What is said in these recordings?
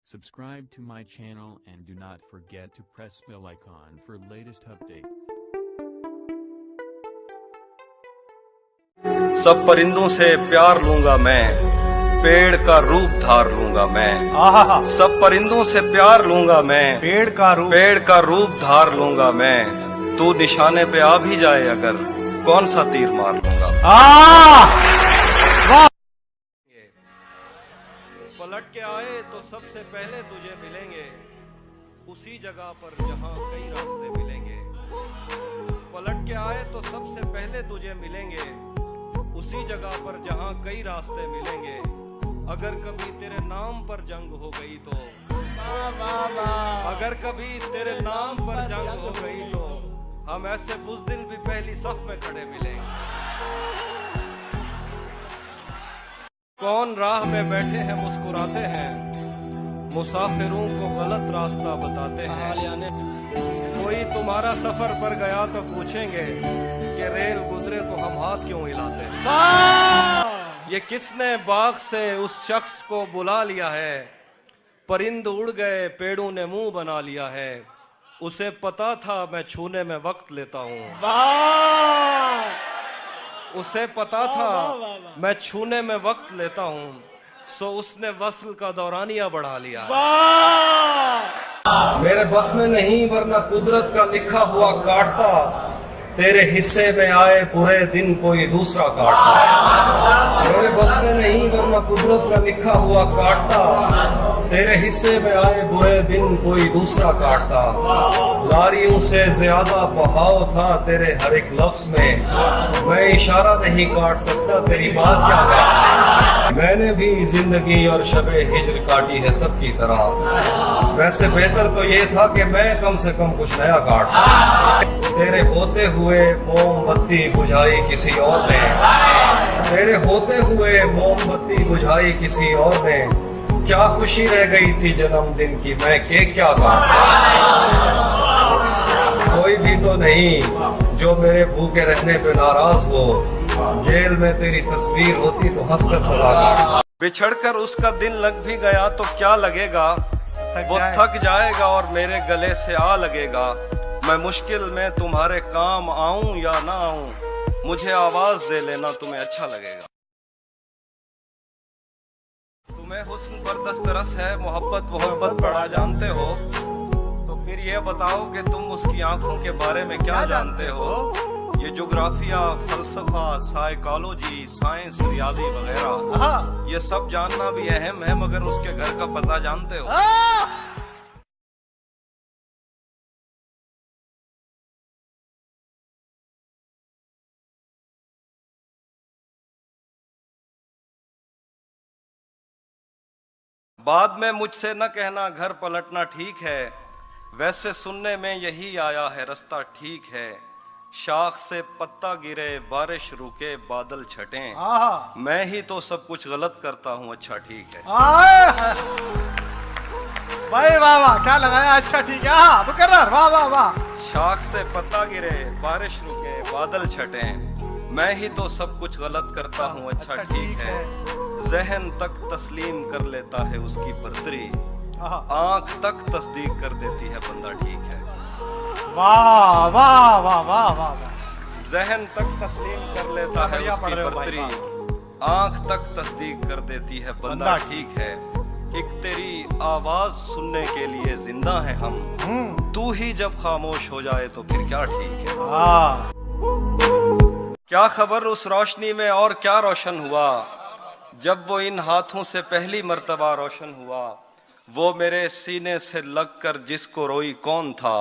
Subscribe to my channel and do not forget to press bell icon for latest updates. सब परिंदों से प्यार लूंगा मैं, पेड़ का रूप धार लूंगा मैं। सब परिंदों से प्यार लूंगा मैं, पेड़ का रूप धार लूंगा मैं। तू निशाने पे आ भी जाए अगर, कौन सा तीर मार लूंगा। पलट के आए तो सबसे पहले तुझे मिलेंगे, उसी जगह पर जहां कई रास्ते मिलेंगे। पलट के आए तो सबसे पहले तुझे मिलेंगे, उसी जगह पर जहां कई रास्ते मिलेंगे। अगर कभी तेरे नाम पर जंग हो गई तो, अगर कभी तेरे नाम पर जंग हो गई तो, हम ऐसे बुज़दिल भी पहली सफ में खड़े मिलेंगे। कौन राह में बैठे हैं मुस्कुराते हैं, मुसाफिरों को गलत रास्ता बताते हैं। कोई तुम्हारा सफर पर गया तो पूछेंगे कि रेल गुजरे तो हम हाथ क्यों हिलाते हैं। ये किसने बाग से उस शख्स को बुला लिया है, परिंद उड़ गए पेड़ों ने मुंह बना लिया है। उसे पता था मैं छूने में वक्त लेता हूँ, उसे पता था मैं छूने में वक्त लेता हूँ, सो उसने वस्ल का दौरानिया बढ़ा लिया। मेरे बस में नहीं वरना कुदरत का लिखा हुआ काटता, तेरे हिस्से में आए पूरे दिन कोई दूसरा काटता। मेरे बस में नहीं वरना कुदरत का लिखा हुआ काटता, तेरे हिस्से में आए बुरे दिन कोई दूसरा काटता। लारियों से ज्यादा बहाव था तेरे हर एक लफ्ज में, मैं इशारा नहीं काट सकता तेरी बात क्या काट। मैंने भी जिंदगी और शबे हिज्र काटी है सबकी तरह, वैसे बेहतर तो ये था कि मैं कम से कम कुछ नया काटता। तेरे होते हुए मोमबत्ती बुझाई किसी और ने, तेरे होते हुए मोमबत्ती बुझाई किसी और ने। क्या खुशी रह गई थी जन्मदिन की, मैं केक क्या काटता। कोई भी तो नहीं जो मेरे भूखे रहने पे नाराज हो, जेल में तेरी तस्वीर होती तो हंसकर सदा काटता। बिछड़कर उसका दिल लग भी गया तो क्या लगेगा, वो थक जाएगा और मेरे गले से आ लगेगा। मैं मुश्किल में तुम्हारे काम आऊं या ना आऊं, मुझे आवाज दे लेना तुम्हें अच्छा लगेगा। तुम्हें हुस्न पर दस्तरस है, मोहब्बत बड़ा जानते हो, तो फिर ये बताओ कि तुम उसकी आंखों के बारे में क्या जानते हो। ये जोग्राफिया, फलसफा, साइकोलॉजी, साइंस, रियाजी वगैरह, ये सब जानना भी अहम है, मगर उसके घर का पता जानते हो। बाद में मुझसे न कहना घर पलटना ठीक है, वैसे सुनने में यही आया है रास्ता ठीक है। शाख से पत्ता गिरे बारिश रुके बादल छटें, मैं ही तो सब कुछ गलत करता हूँ अच्छा ठीक है। भाई वाह वाह, क्या लगाया, अच्छा ठीक है। मुकर्रर, वाह वाह वाह। शाख से पत्ता गिरे बारिश रुके बादल छटें, मैं ही तो सब कुछ गलत करता हूँ अच्छा ठीक है। जहन तक तस्लीम कर लेता है उसकी बर्तरी, आंख तक तस्दीक कर देती है बंदा ठीक है। वाह वाह वाह वाह वाह। जहन तक तस्लीम कर लेता है उसकी बर्तरी, आंख तक तस्दीक कर देती है बंदा ठीक है। एक तेरी आवाज सुनने के लिए जिंदा है हम, तू ही जब खामोश हो जाए तो फिर क्या ठीक है। क्या खबर उस रोशनी में और क्या रोशन हुआ, जब वो इन हाथों से पहली मर्तबा रोशन हुआ। वो मेरे सीने से लगकर जिसको रोई कौन था,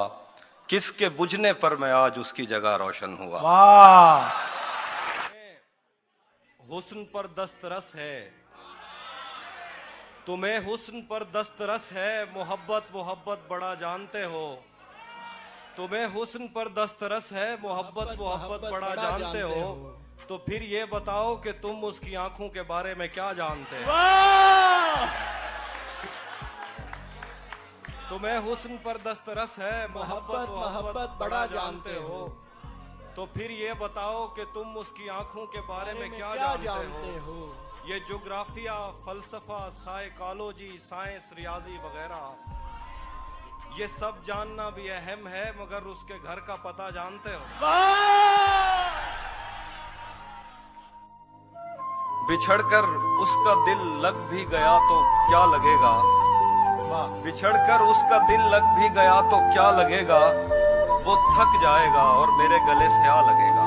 किसके बुझने पर मैं आज उसकी जगह रोशन हुआ। वाह। हुस्न पर दस्तरस है, तुम्हें हुस्न पर दस्तरस है, मोहब्बत बड़ा जानते हो। तुम्हें हुस्न पर दस्तरस है, मोहब्बत बड़ा जानते हो, तो फिर ये बताओ कि तुम उसकी आंखों के बारे में क्या जानते हो। तुम्हें हुस्न पर दस्तरस है, मोहब्बत बड़ा जानते हो, तो फिर ये बताओ कि तुम उसकी आंखों के बारे में क्या जानते हो। ये जोग्राफिया, फलसफा, साइकोलॉजी, साइंस, रियाजी वगैरह ये सब जानना भी अहम है, मगर उसके घर का पता जानते हो? बिछड़कर उसका दिल लग भी गया तो क्या लगेगा? बिछड़कर उसका दिल लग भी गया तो क्या लगेगा? वो थक जाएगा और मेरे गले से आ लगेगा।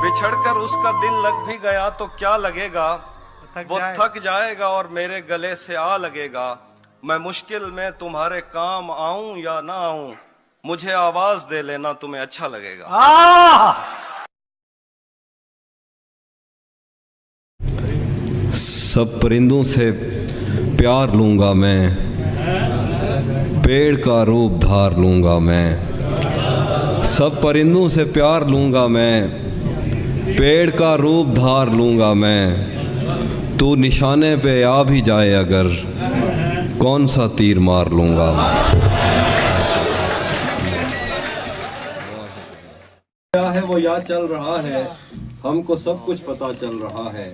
बिछड़कर उसका दिल लग भी गया तो क्या लगेगा? वो थक जाएगा और मेरे गले से आ लगेगा। मैं मुश्किल में तुम्हारे काम आऊं या ना आऊं, मुझे आवाज दे लेना, तुम्हें अच्छा लगेगा। सब परिंदों से प्यार लूंगा मैं, पेड़ का रूप धार लूंगा मैं। सब परिंदों से प्यार लूंगा मैं, पेड़ का रूप धार लूंगा मैं। तू निशाने पे आ भी जाए अगर, कौन सा तीर मार लूंगा। क्या है वो याद चल रहा है, हमको सब कुछ पता चल रहा है।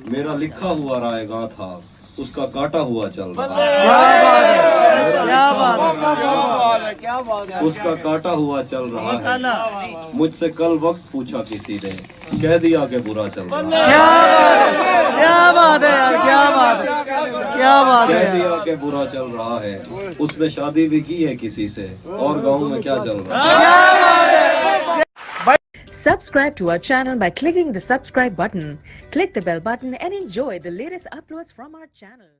मेरा लिखा हुआ रायगा था, उसका काटा हुआ चल रहा है। उसका काटा हुआ चल रहा है। मुझसे कल वक्त पूछा किसी ने, कह दिया कि बुरा चल रहा है। क्या बात है यार, क्या बात है, क्या बात है। कह दिया कि बुरा चल रहा है। उसने शादी भी की है किसी से, और गाँव में क्या चल रहा है। Subscribe to our channel by clicking the subscribe button. Click the bell button and enjoy the latest uploads from our channel.